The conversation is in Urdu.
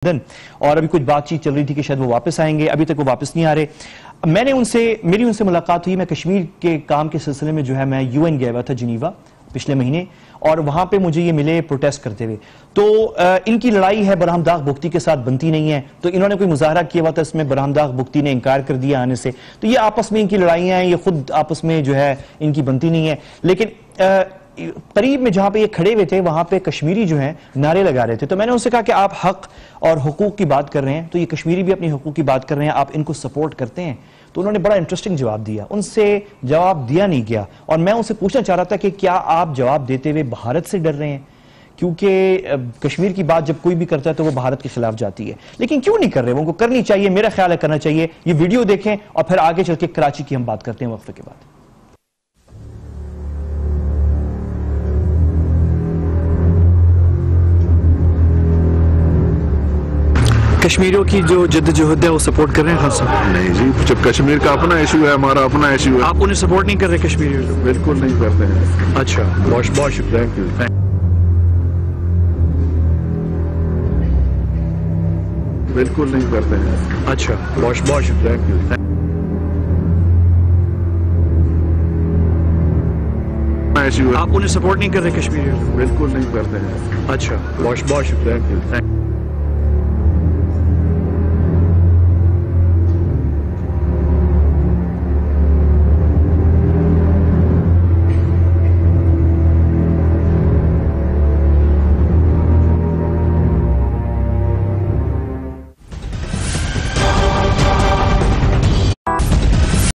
اور ابھی کچھ بات چیت چل رہی تھی کہ شاید وہ واپس آئیں گے، ابھی تک وہ واپس نہیں آ رہے۔ میری ان سے ملاقات ہوئی، میں کشمیر کے کام کے سلسلے میں جو ہے میں UN گیا ہوا تھا جنیوا پچھلے مہینے، اور وہاں پہ مجھے یہ ملے پروٹیسٹ کرتے ہوئے۔ تو ان کی لڑائی ہے برہم داغ بگٹی کے ساتھ بنتی نہیں ہے، تو انہوں نے کوئی مظاہرہ کیا ہوا تھا، اس میں برہم داغ بگٹی نے انکار کر دیا آنے سے، تو یہ آپس میں ان کی لڑائیاں ہیں، یہ خود آپس میں جو ہے ان کی بنتی نہیں ہے۔ لیکن قریب میں جہاں پہ یہ کھڑے ہوئے تھے وہاں پہ کشمیری جو ہیں نعرے لگا رہے تھے، تو میں نے ان سے کہا کہ آپ حق اور حقوق کی بات کر رہے ہیں، تو یہ کشمیری بھی اپنی حقوق کی بات کر رہے ہیں، آپ ان کو سپورٹ کرتے ہیں؟ تو انہوں نے بڑا انٹرسٹنگ جواب دیا، ان سے جواب دیا نہیں گیا، اور میں ان سے پوچھنا چاہ رہا تھا کہ کیا آپ جواب دیتے ہوئے بھارت سے ڈر رہے ہیں؟ کیونکہ کشمیر کی بات جب کوئی بھی کرتا ہے تو وہ بھارت کے خلاف جاتی ہے، لیکن کیوں نہیں کر رہے؟ وہ ان کو کرنی چاہیے، میرا خیال ہے کرنا چاہیے۔ یہ ویڈیو دیکھیں اور پھر آگے چل کے کراچی کی ہم بات کرتے ہیں وقفے کے بعد۔ کشمیریوں کی جو جدوجہد ہے وہ سپورٹ کر رہے ہیں خان صاحب؟ نہیں جی، جب کشمیر کا اپنا ایشو ہے، ہمارا اپنا ایشو ہے۔ آپ انہیں سپورٹ نہیں کر رہے کشمیریوں کو؟ بالکل نہیں کرتے ہیں۔ اچھا، بہت شکریہ، تھینک یو۔ بالکل نہیں کرتے ہیں۔ اچھا، بہت شکریہ، تھینک یو۔ آپ انہیں سپورٹ نہیں کر رہے کشمیریوں کو؟ بالکل نہیں کرتے ہیں۔ اچھا، بہت شکریہ، تھینک یو۔